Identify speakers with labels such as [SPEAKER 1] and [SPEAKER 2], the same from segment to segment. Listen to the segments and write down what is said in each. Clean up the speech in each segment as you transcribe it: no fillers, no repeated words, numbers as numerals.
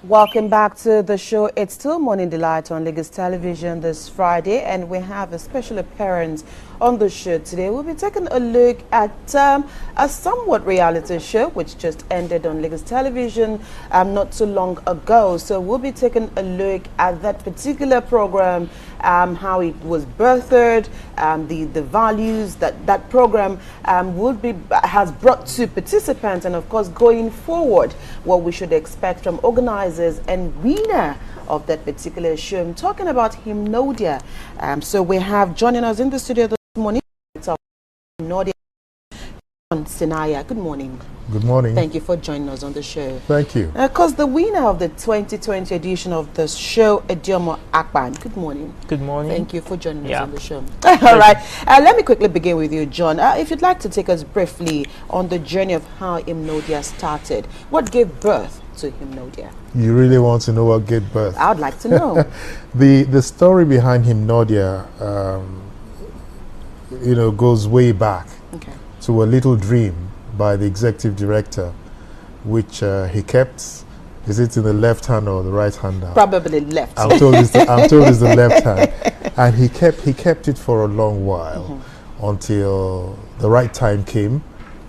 [SPEAKER 1] Welcome back to the show. It's still Morning Delight on Lagos Television this Friday, and we have a special appearance on the show today. We'll be taking a look at a somewhat reality show which just ended on Lagos Television not so long ago. So we'll be taking a look at that particular program, how it was birthed, the values that program has brought to participants, and of course going forward what we should expect from organizers and winner of that particular show. I'm talking about Hymnodia. So we have joining us in the studio this morning, it's our Hymnodia, Senaya. Good morning.
[SPEAKER 2] Good morning.
[SPEAKER 1] Thank you for joining us on the show.
[SPEAKER 2] Thank you.
[SPEAKER 1] Because the winner of the 2020 edition of the show, Ediomo. Good morning.
[SPEAKER 3] Good morning.
[SPEAKER 1] Thank you for joining us on the show. All right. Let me quickly begin with you, John. If you'd like to take us briefly on the journey of how Hymnodia started. What gave birth to Hymnodia?
[SPEAKER 2] You really want to know what gave birth?
[SPEAKER 1] I would like to know.
[SPEAKER 2] The story behind Hymnodia, goes way back to a little dream by the executive director, which he kept. Is it in the left hand or the right hand now?
[SPEAKER 1] Probably left.
[SPEAKER 2] I'm told it's the left hand, and he kept it for a long while until the right time came,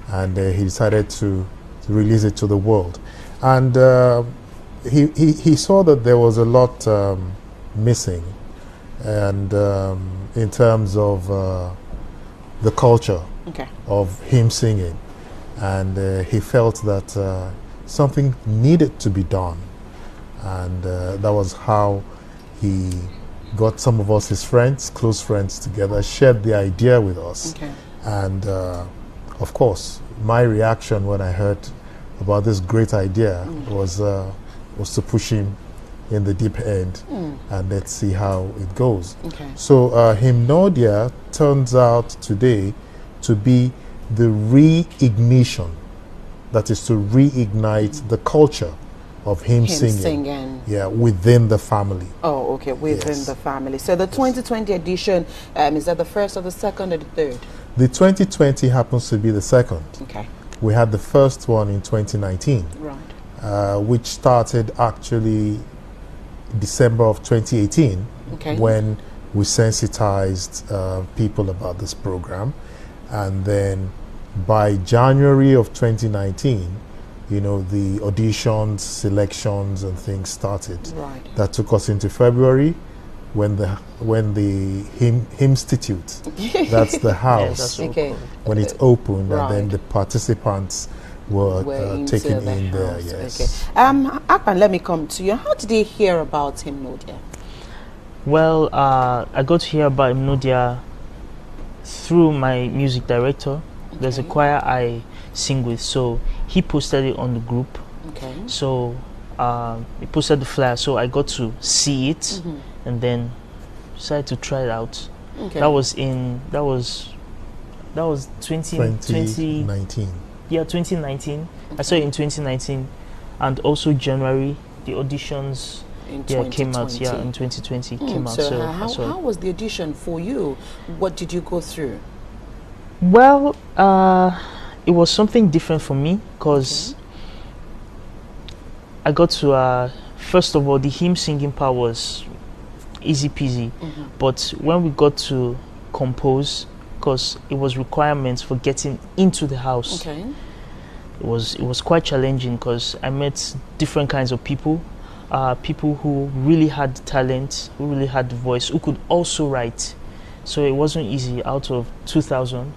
[SPEAKER 2] and he decided to release it to the world. And he saw that there was a lot missing, and in terms of the culture of hymn singing, and he felt that something needed to be done, and that was how he got some of us, his friends, close friends, together, shared the idea with us. And of course, my reaction when I heard about this great idea was to push him in the deep end, and let's see how it goes. So Hymnodia turns out today to be the reignition, that is to reignite the culture of hymn singing. Yeah, within the family.
[SPEAKER 1] Oh, okay, within the family. So the 2020 edition, is that the first or the second or the third?
[SPEAKER 2] The 2020 happens to be the second. We had the first one in 2019, which started actually December of 2018, when we sensitized people about this program. And then by January of 2019, the auditions, selections, and things started. That took us into February, when the Hymn Institute, that's the house, when it opened, and then the participants were taken in there.
[SPEAKER 1] Akpan, let me come to you. How did you hear about Hymnodia?
[SPEAKER 3] Well, I got to hear about Hymnodia through my music director. There's a choir I sing with, so he posted it on the group. So he posted the flyer, so I got to see it, and then decided to try it out. That was 2019. Yeah, 2019. I saw it in 2019, and also January the auditions came out. Yeah, in 2020 came out.
[SPEAKER 1] So how was the audition for you? What did you go through?
[SPEAKER 3] Well, it was something different for me, because I got to first of all, the hymn singing part was easy peasy, but when we got to compose, because it was requirements for getting into the house, it was quite challenging, because I met different kinds of people, people who really had talent, who really had the voice, who could also write. So it wasn't easy. Out of 2,000,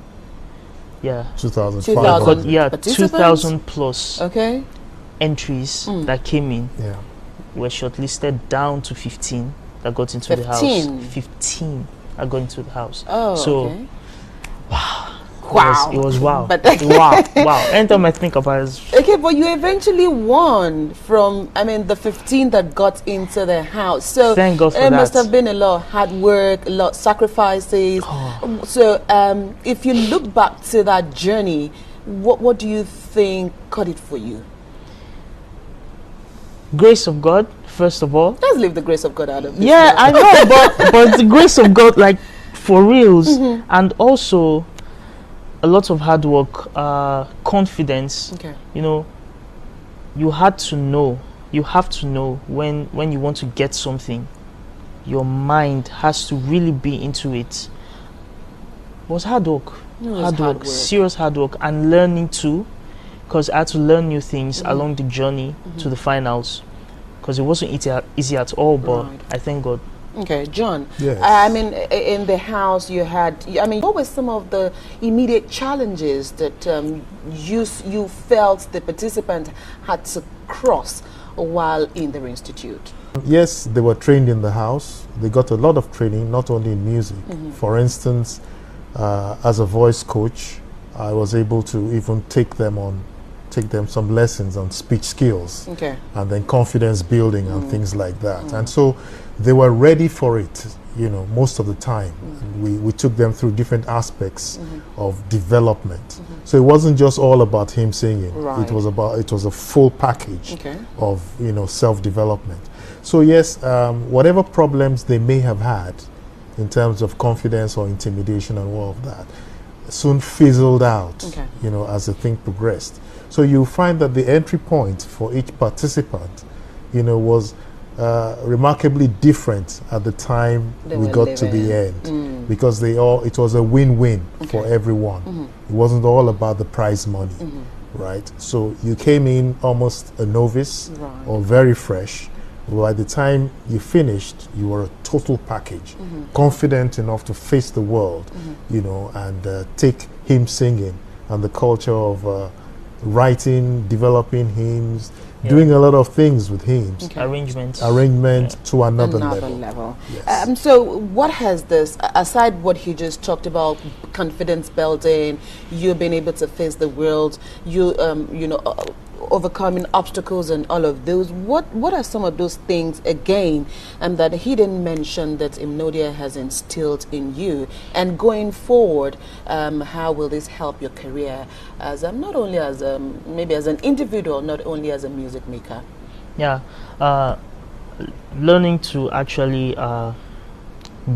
[SPEAKER 3] 2,000 plus entries that came in, were shortlisted down to 15 that got into the house. 15 that got into the house. Wow. It was wow. Wow. Anytime I think about it.
[SPEAKER 1] Okay, but you eventually won from, the 15 that got into the house. So
[SPEAKER 3] thank God for
[SPEAKER 1] it must have been a lot of hard work, a lot of sacrifices. So if you look back to that journey, what do you think cut it for you?
[SPEAKER 3] Grace of God, first of all.
[SPEAKER 1] Let's leave the grace of God out of this.
[SPEAKER 3] Yeah, I know, but the grace of God, like, for reals, and also a lot of hard work, confidence. You had to know you have to know when you want to get something, your mind has to really be into it. It was hard work. Hard work, serious hard work, and learning too, because I had to learn new things along the journey to the finals, because it wasn't easy at all, but I thank God.
[SPEAKER 1] Okay, John.
[SPEAKER 2] Yes.
[SPEAKER 1] I mean, in the house you had, I mean, what were some of the immediate challenges that you felt the participant had to cross while in the institute?
[SPEAKER 2] Yes, they were trained in the house. They got a lot of training, not only in music. For instance, as a voice coach, I was able to even take them some lessons on speech skills, and then confidence building and things like that. And so they were ready for it, you know, most of the time. We took them through different aspects of development. So it wasn't just all about hymn singing. It was a full package of, you know, self-development. So yes, whatever problems they may have had in terms of confidence or intimidation and all of that soon fizzled out, you know, as the thing progressed. So you find that the entry point for each participant, you know, was remarkably different at the time we got to the end, because it was a win-win for everyone. It wasn't all about the prize money, right? So you came in almost a novice or very fresh. By the time you finished, you were a total package, confident enough to face the world, you know, and take hymn singing and the culture of writing, developing hymns, doing a lot of things with hymns. Arrangement to another level. Yes.
[SPEAKER 1] So what has this, aside what he just talked about, confidence building, you being able to face the world, you know, overcoming obstacles and all of those, what are some of those things again that he didn't mention that Hymnodia has instilled in you? And going forward, how will this help your career as not only as maybe as an individual, not only as a music maker?
[SPEAKER 3] Learning to actually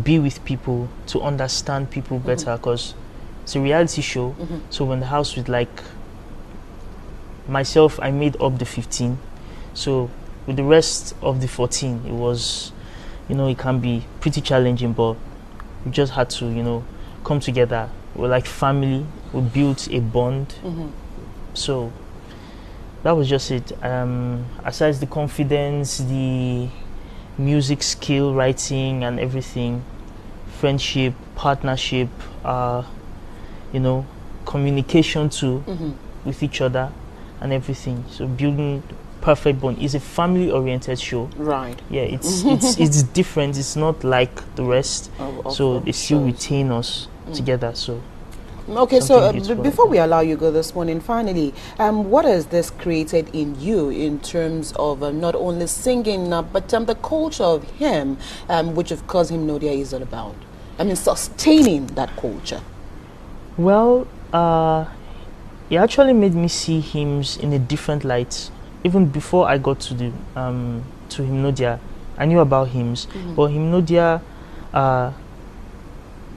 [SPEAKER 3] be with people, to understand people better, because it's a reality show. So when the house with like myself, I made up the 15. So with the rest of the 14, it was, you know, it can be pretty challenging, but we just had to, you know, come together. We're like family. We built a bond. So that was just it. Aside the confidence, the music skill, writing and everything, friendship, partnership, you know, communication too with each other and everything. So building perfect bond. Is a family-oriented show. Yeah, it's different. It's not like the rest. So they still retain us together. So
[SPEAKER 1] okay, so before we allow you go this morning, finally, what has this created in you in terms of not only singing, but the culture of hymn, which of course Hymnodia is all about? I mean, sustaining that culture.
[SPEAKER 3] Well, it actually made me see hymns in a different light. Even before I got to the to Hymnodia, I knew about hymns, but Hymnodia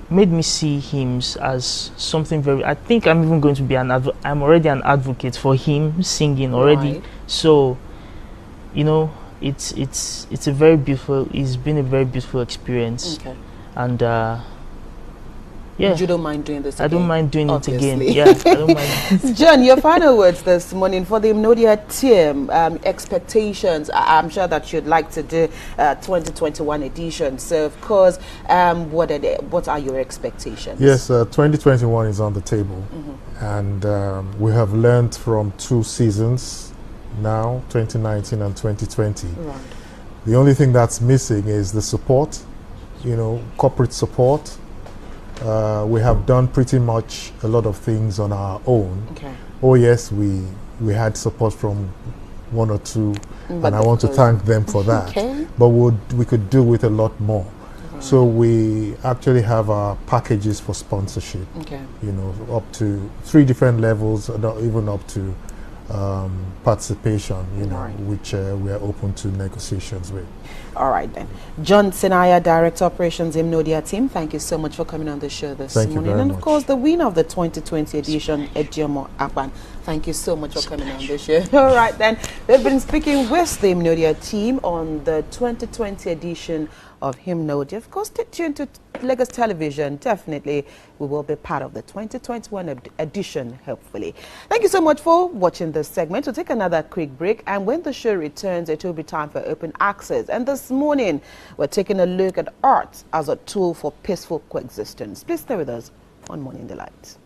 [SPEAKER 3] made me see hymns as something very. I think I'm even going to be I'm already an advocate for hymn singing already. So, you know, it's a very beautiful. It's been a very beautiful experience. And yeah,
[SPEAKER 1] you don't mind doing this again?
[SPEAKER 3] I don't mind doing it again. Yeah, I don't mind.
[SPEAKER 1] John, your final words this morning for the Hymnodia team, expectations. I'm sure that you'd like to do 2021 edition. So, of course, what are your expectations?
[SPEAKER 2] Yes, 2021 is on the table. And we have learned from 2 seasons now, 2019 and 2020. The only thing that's missing is the support, you know, corporate support. We have done pretty much a lot of things on our own. Oh yes, we had support from 1 or 2, and I want to thank them for that. But we could do with a lot more. So we actually have our packages for sponsorship. You know, up to 3 different levels, even up to participation. You know, which we are open to negotiations with.
[SPEAKER 1] All right then. John Senaya, Director Operations, Hymnodia team, thank you so much for coming on the show this morning. And of course, the winner of the 2020 edition, Ediomo Akpan. Thank you so much for coming on the show. All right then. We've been speaking with the Hymnodia team on the 2020 edition of Hymnodia. Of course, stay tuned to Lagos Television. Definitely, we will be part of the 2021 edition, hopefully. Thank you so much for watching this segment. We'll take another quick break, and when the show returns, it will be time for open access. And this morning, we're taking a look at art as a tool for peaceful coexistence. Please stay with us on Morning Delight.